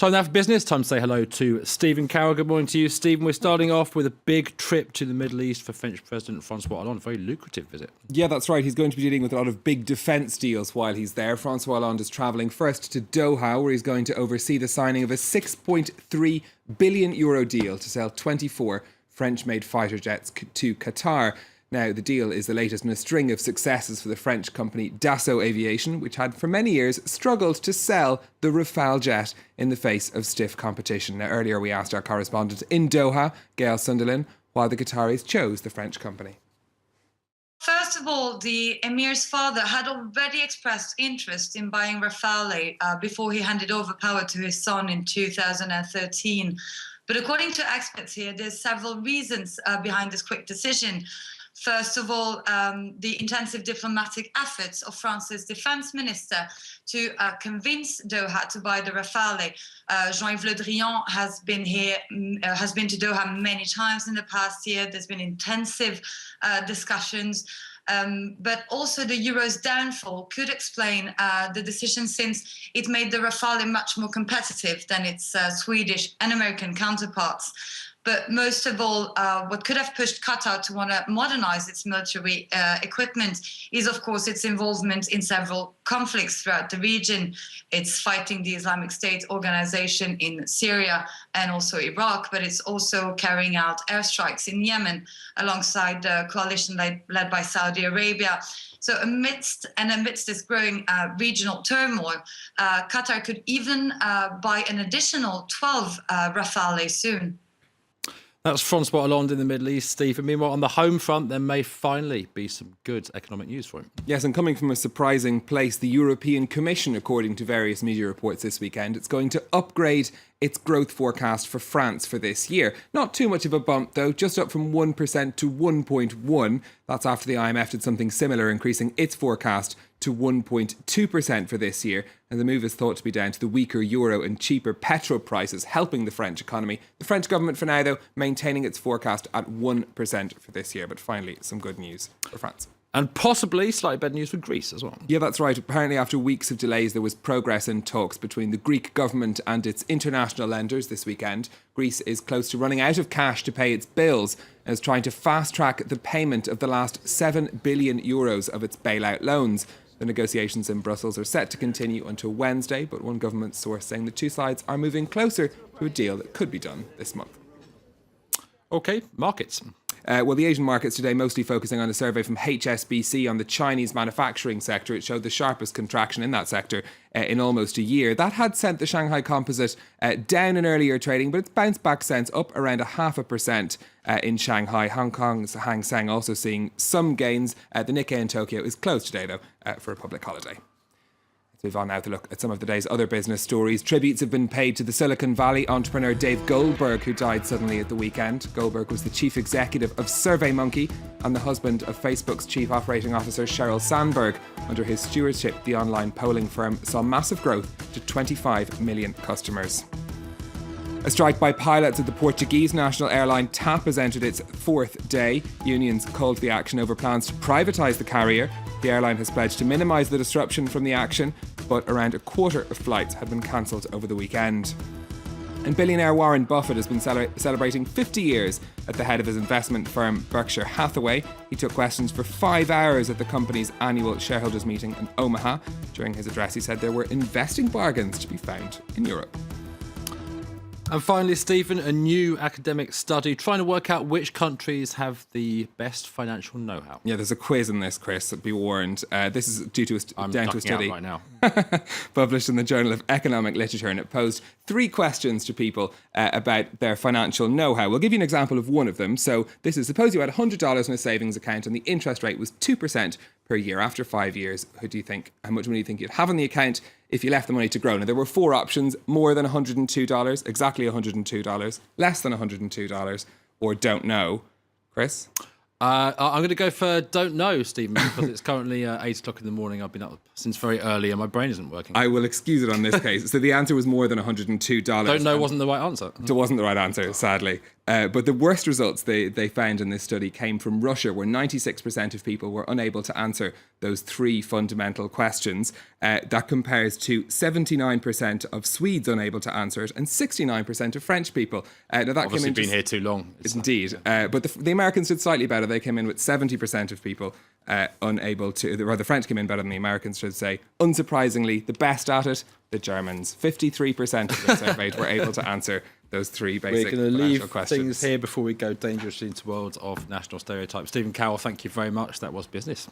Time now for business. Time to say hello to Stephen Carroll. Good morning to you, Stephen. We're starting off with a big trip to the Middle East for French President Francois Hollande. A very lucrative visit. Yeah, that's right. He's going to be dealing with a lot of big defence deals while he's there. Francois Hollande is travelling first to Doha, where he's going to oversee the signing of a €6.3 billion deal to sell 24 French-made fighter jets to Qatar. Now, the deal is the latest in a string of successes for the French company Dassault Aviation, which had for many years struggled to sell the Rafale jet in the face of stiff competition. Now, earlier we asked our correspondent in Doha, Gail Sunderland, why the Qataris chose the French company. First of all, the Emir's father had already expressed interest in buying Rafale before he handed over power to his son in 2013. But according to experts here, there's several reasons behind this quick decision. First of all, the intensive diplomatic efforts of France's defense minister to convince Doha to buy the Rafale. Jean-Yves Le Drian has been to Doha many times in the past year. There's been intensive discussions. But also the euro's downfall could explain the decision, since it made the Rafale much more competitive than its Swedish and American counterparts. But most of all, what could have pushed Qatar to want to modernize its military equipment is, of course, its involvement in several conflicts throughout the region. It's fighting the Islamic State organization in Syria and also Iraq, but it's also carrying out airstrikes in Yemen alongside the coalition led by Saudi Arabia. So amidst this growing regional turmoil, Qatar could even buy an additional 12 Rafale soon. That's Francois Hollande in the Middle East, Stephen. Meanwhile, on the home front, there may finally be some good economic news for him. Yes, and coming from a surprising place, the European Commission, according to various media reports this weekend, it's going to upgrade its growth forecast for France for this year. Not too much of a bump, though, just up from 1% to 1.1%. That's after the IMF did something similar, increasing its forecast to 1.2% for this year. And the move is thought to be down to the weaker euro and cheaper petrol prices helping the French economy. The French government, for now, though, maintaining its forecast at 1% for this year. But finally, some good news for France. And possibly slightly better news for Greece as well. Yeah, that's right. Apparently, after weeks of delays, there was progress in talks between the Greek government and its international lenders this weekend. Greece is close to running out of cash to pay its bills and is trying to fast-track the payment of the last €7 billion of its bailout loans. The negotiations in Brussels are set to continue until Wednesday, but one government source saying the two sides are moving closer to a deal that could be done this month. OK, markets. Well, the Asian markets today mostly focusing on a survey from HSBC on the Chinese manufacturing sector. It showed the sharpest contraction in that sector in almost a year. That had sent the Shanghai Composite down in earlier trading, but it's bounced back since, up around 0.5% in Shanghai. Hong Kong's Hang Seng also seeing some gains. The Nikkei in Tokyo is closed today, though, for a public holiday. Move on now to look at some of the day's other business stories. Tributes have been paid to the Silicon Valley entrepreneur Dave Goldberg, who died suddenly at the weekend. Goldberg was the chief executive of SurveyMonkey and the husband of Facebook's chief operating officer Sheryl Sandberg. Under his stewardship, the online polling firm saw massive growth to 25 million customers. A strike by pilots at the Portuguese national airline TAP has entered its fourth day. Unions called the action over plans to privatise the carrier. The airline has pledged to minimise the disruption from the action, but around a quarter of flights had been cancelled over the weekend. And billionaire Warren Buffett has been celebrating 50 years at the head of his investment firm Berkshire Hathaway. He took questions for 5 hours at the company's annual shareholders meeting in Omaha. During his address, he said there were investing bargains to be found in Europe. And finally, Stephen, a new academic study trying to work out which countries have the best financial know-how. Yeah, there's a quiz in this, Chris, be warned. This is due to down to a study right now. published in the Journal of Economic Literature, and it posed 3 questions to people about their financial know-how. We'll give you an example of one of them. So this is, suppose you had $100 in a savings account and the interest rate was 2% per year. After 5 years, how much money do you think you'd have on the account if you left the money to grow? Now, there were 4 options: more than $102, exactly $102, less than $102, or don't know. Chris? I'm going to go for don't know, Stephen, because it's currently 8 o'clock in the morning. I've been up since very early and my brain isn't working. I will excuse it on this case. So the answer was more than $102. Don't know wasn't the right answer. It wasn't the right answer, sadly. But the worst results they found in this study came from Russia, where 96% of people were unable to answer those three fundamental questions. That compares to 79% of Swedes unable to answer it, and 69% of French people. Now that Obviously came in been here too long. Indeed. But the Americans did slightly better. They came in with 70% of people unable to, or the French came in better than the Americans, should say. Unsurprisingly, the best at it, the Germans. 53% of the surveyed were able to answer those three basic We're going to financial leave questions. things here before we go dangerously into worlds of national stereotypes. Stephen Cowell, thank you very much. That was business.